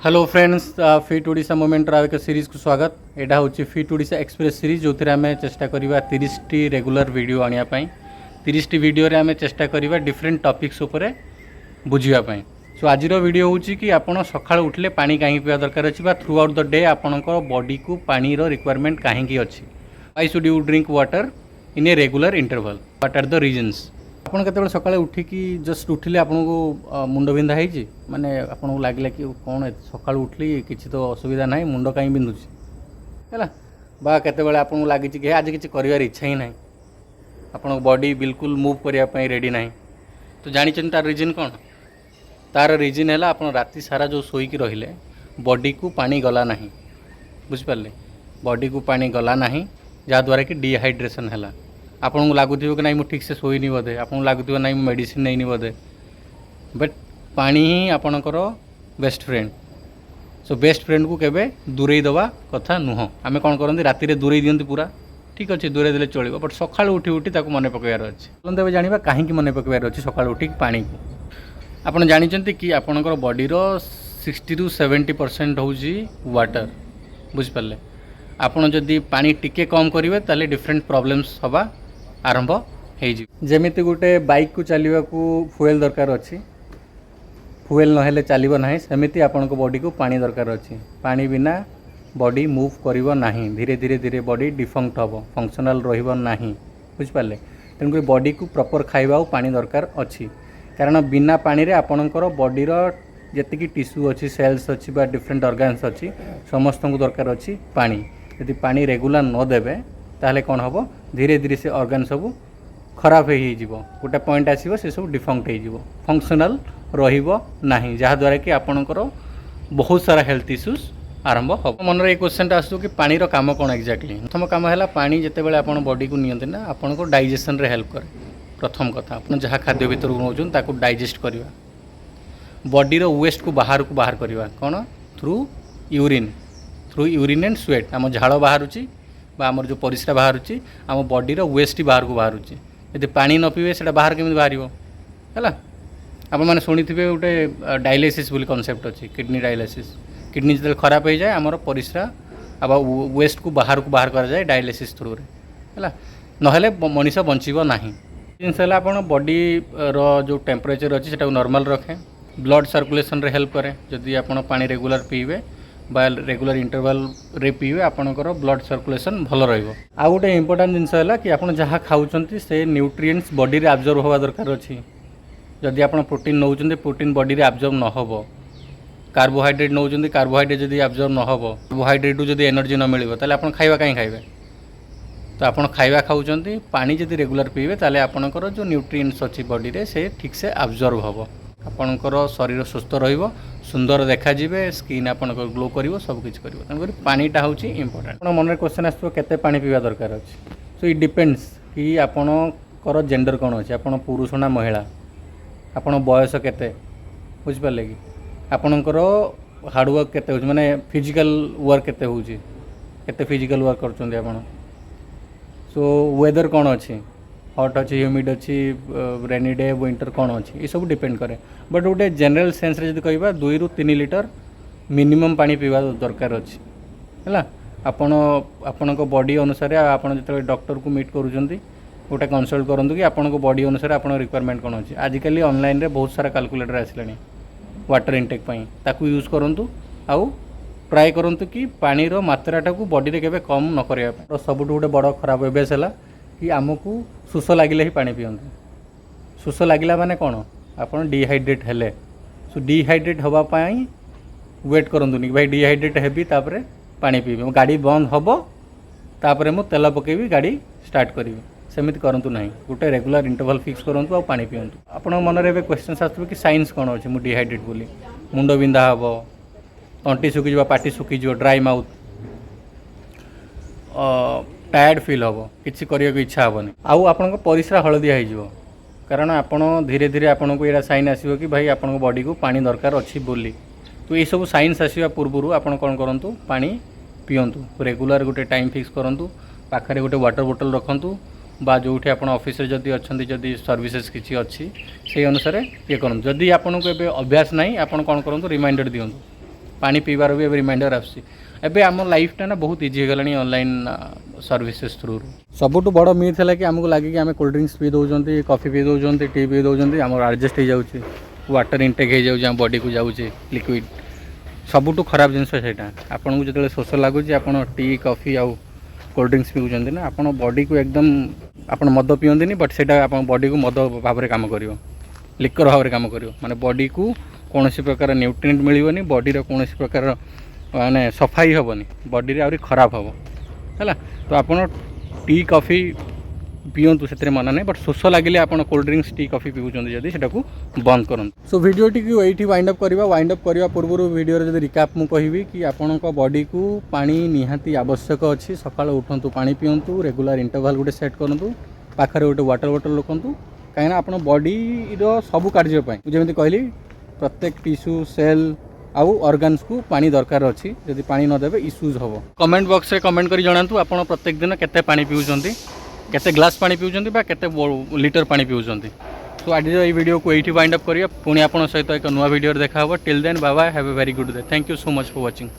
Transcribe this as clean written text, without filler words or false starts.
Hello friends, fit Odisha moment एक series को स्वागत। यहाँ हूँ फिट ओडिशा एक्सप्रेस सीरीज जो आम चेष्टा करवा 30 टी रेगुलर वीडियो आने 30 टी वीडियो रे आम चेष्टा करवा डिफरेंट टॉपिक्स उपर बुझापी। सो आज वीडियो हूँ कि आपड़ सका उठले पानी कहीं पीवा दरकार अच्छी थ्रू आउट द डे आपण बॉडी को पानी रिक्वायरमेंट कहीं अच्छी। Why should you drink water in a regular interval, what are the reasons. आपन केतबेले सकाळे उठिकी जस्ट उठिले आपको मुंड बिंधा होती माने आपको लगे कि कौन सकाळु उठली किसी तो असुविधा ना मुंड कहीं बिंधुची है बा केतबेले आपको लगी कि आज किसी कर इच्छा ही ना आपन बॉडी बिल्कुल मूव करने रेडी ना। तो जानी तार रीजन कौन? तार रीजन है आप राति सारा जो शोईकी रहिले बॉडी को पानी गला ना, बुझिपारे बॉडी को पानी गला ना जहाँद्वारा कि डिहाइड्रेशन है। आपको लगुथ कि ना ठीक से शोनी बोधे, आपको लगुथ ना मेडिसिन नहीं बोधे, बट पानी ही आपणकर best friend. So best friend को केबे दूरे दवा कथा नुह। आम कौन करते राति दूरे दिखती पूरा ठीक अच्छे दूरे देले चलो, बट सकाळु उठी उठी ताको मन पकड़ अच्छे। चलते जाना कहीं मन पकड़ अच्छे सकाळु उठी पानी को। आप जानते कि आपणकर बॉडी 60 to 70% हूँ वाटर, बुझिपारे। आपड़ जदि पानी टिके कम करेंगे ताले डिफरेंट प्रॉब्लम्स हवा आरंभ होमती। गोटे बाइक को चलने को फुएल दरकार अच्छी, फुएल ना चलो ना, सेमती आपण बॉडी को पानी दरकार अच्छी। पानी बिना बॉडी मूव करिवो नाही, धीरे धीरे धीरे बॉडी डिफंक्ट हम, फंक्शनल रहिबो नाही, बुझिपारे। तेणुक बॉडी को प्रॉपर खाइबा पानी दरकार अच्छी, कारण बिना पानी रे आपणकर बॉडी जी टिश्यू अच्छी, सेल्स अच्छी बा डिफरेंट ऑर्गन्स अच्छी, समस्त को दरकार अच्छी पानी। यदि पानी रेगुलर न देबे ताहले कौन हम, धीरे धीरे से ऑर्गन सब खराब हो गोटे पॉइंट आसो से सब डिफंक्ट हो, फंक्शनल रहिबो नाही, जहाँद्वारा कि आपणकर बहुत सारा हेल्थ इश्यूज आरंभ हम। मन ये क्वेश्चन आसो कि पानी रो काम कौन एक्जाक्टली। प्रथम काम है पानी जितेबाला आप बॉडी को नियंती ना आपको डाइजेशन रे हेल्प करे। प्रथम कथा आप जहाँ खाद्य भितर नौन ताकू डाइजेस्ट करवा, बॉडी रो वेस्ट को बाहर करवा कौन through urine, through urine and sweat. आम झाड़ बाहर आमर जो परिस्रा बाहर आम बॉडी वेस्ट बाहर को बाहर। यदि पानी न पीवे से बाहर केमी बाहर है। आप मैंने शुणी थे गोटे डायलिसिस बोली कॉन्सेप्ट अच्छी, किडनी डायलिसिस। किडनी जो खराब हो जाए आमर परिस्रा अब वेस्ट को बाहर कर जाए डायलिसिस थ्रू है ना, मनीष बचब ना। जिनस आप बॉडी रो जो टेम्परेचर अच्छी से नॉर्मल रखें, ब्लड सर्कुलेशन रे हेल्प करे। जदि आप पानी रेगुलर पीवे बा रेगुलर इंटरवल रे पीवे आपणकर ब्लड सर्कुलेशन भल रहिबो। आ गोटे इंपोर्टेंट जिनस है कि आप जहाँ खाऊँ से न्यूट्रिएंट्स बॉडी रे एब्जॉर्ब होवा दरकार अच्छी। जदि आप प्रोटीन नौचंती प्रोटीन बॉडी रे एब्जॉर्ब न हो, कार्बोहाइड्रेट नौचंती कार्बोहाइड्रेट जदि एब्जॉर्ब न हो, कार्बोहाइड्रेट जदि एनर्जी न मिलिबो ताले आपण खाइबा कहीं खाइबे। तो आप खाइबा खाऊँ पानी जदि रेगुलर पीवे ताले आपणकर जो न्यूट्रिएंट्स अच्छी बॉडी रे से ठीक से एब्जॉर्ब हो, आपणकर शरीर सुस्थ रहिबो, सुंदर देखा जिवे, स्किन आपणकर ग्लो करिवो, सब किछ करिवो। तंगरी पानीटा होची इंपोर्टेंट। आपण मन रे क्वेश्चन आसतो केते पानी पीवा दरकार अछि। सो इट डिपेंड्स कि आपणकर जेंडर कोन अछि, आपण पुरुष ना महिला, आपण बयस केते, बुझ पाले कि आपणकर हार्ड वर्क केते होची, माने फिजिकल वर्क केते होची, केते फिजिकल वर्क करचोंदी आपण। सो वेदर कोन अछि, हॉट अच्छी, ह्यूमिड अच्छी, रेनी डे, विंटर कौन अच्छी, ये सब डिपेंड करे। बट गोटे जनरल सेन्स रे जदि कहबा 2 ରୁ 3 लीटर मिनिमम पानी पीवा दरकार अच्छी है। आपण बॉडी अनुसार आप जो डॉक्टर को मीट करुँच गोटे कनसल्ट करूँ कि आपण बॉडी अनुसार आप रिक्वायरमेंट कौन अच्छी। आजिकल ऑनलाइन रे बहुत सारा कैलकुलेटर आसलानी वाटर इनटेक ताकू यूज करूँ, आउ ट्राए करूँ कि पानी रो मात्राटा को बॉडी रे केबे कम न करिया। सबुठ गोटे बड़ खराब अभ्यास है कि आमको शोष लगिले ही पानी पियंतु। शोष लगिला माने कौन, आप डिहाइड्रेट हेले। सो डिहाइड्रेट होगापाई वेट करंतुनी भाई डिहाइड्रेट हेबी तापरे पानी पीबे, गाड़ी बंद हम तापरे मु तेल पकेबी गाड़ी स्टार्ट करी, सेमिति करंतु नहीं। गोटे रेगुलर इंटरवल फिक्स करंतु आ पानी पियंतु। आपण मन रे क्वेश्चन आसबे कि साइंस कौन अच्छे, मु डिहाइड्रेट बोली मुंड बिंधा हम, तंटी सुखी जावा, पाटी सुखी जावा, ड्राई माउथ, टायर्ड फील हम, किसी करने को इच्छा हेनी, आउ आपण परिस्रा हलदिया हो, कारण आपण धीरे धीरे आपन को ये साइन आसो कि भाई आपण बॉडी को पानी दरकार अच्छी बोली। तो ये सब साइंस आसवा पूर्व आपण कौन करूँ, पानी पियंतु, रेगुलर गोटे टाइम फिक्स करूँ, पाखे गोटे वाटर बोतल रखुँ बा जो आप ऑफिस रे जदि अच्छी जदि सर्विसेज किसी अच्छी से अनुसार ये करूँ। जदि आपन को अभ्यास नहीं, आप कौन करूँ रिमाइंडर दिंतु पानी पीबार भी रिमाइंडर आसी एबे आम लाइफटा ना बहुत इजी हो गलानी ऑनलाइन सर्विसेस थ्रू सबुठ बड़ मिथ है कि आमको लगे कि आम कोल्ड ड्रिंक्स पी दौरान कॉफी पी दौरान टी पी दौरान आम एडजस्ट हो जाऊँगी वाटर इनटेक हो जाऊँ आम बॉडी को जाऊँचे लिक्विड सबुठ खराब जिनस सेटा आपन को जो शोष लगुच आप टी कॉफी आउ कोल्ड ड्रिंक्स पीऊँच ना आप बॉडी को एकदम आप मद पिंटनी बट से बॉडी को मद भाव में कम कर लिकर भाव में कम कर माने बॉडी को कौन प्रकार न्यूट्रिएंट मिलनी बॉडी कौन प्रकार माने सफाई हेनी बॉडी आहरी खराब हम है तो आप टी कॉफी पिंतु से मना नहीं बट शोष लगे आप कोल्ड ड्रिंक्स टी कॉफी पीऊँ जब से बंद करूँ सो भिडियोटी को ये वाइंड अप करने पूर्व भिडियो जब रिकाप मुझे कहि कि आपण बॉडी को पानी निहाती आवश्यक अच्छी सकाल उठंतु पानी पिंतु रेगुलर इंटरवल गोटे सेट करूँ पाखे गोटे वाटर बॉटल रखुँ कहीं आप बॉडी सबू कार्यपाई जमी कहली प्रत्येक टिश्यू सेल आउ ऑर्गन्स को पानी दरकार अच्छी जदि पानी नदेवे इश्यूज हम कमेंट बॉक्स रे कमेंट करी जणातु आपण प्रत्येक दिन केते पानी पिउचंती केते ग्लास पानी पिउचंती बा केते लीटर पानी पिउचंती तो आज ये वीडियो को एठी वाइंड अप करिया पुणी आपण सहित एक नुवा वीडियो देखा हो till then bye bye have a very good day thank you so much for watching.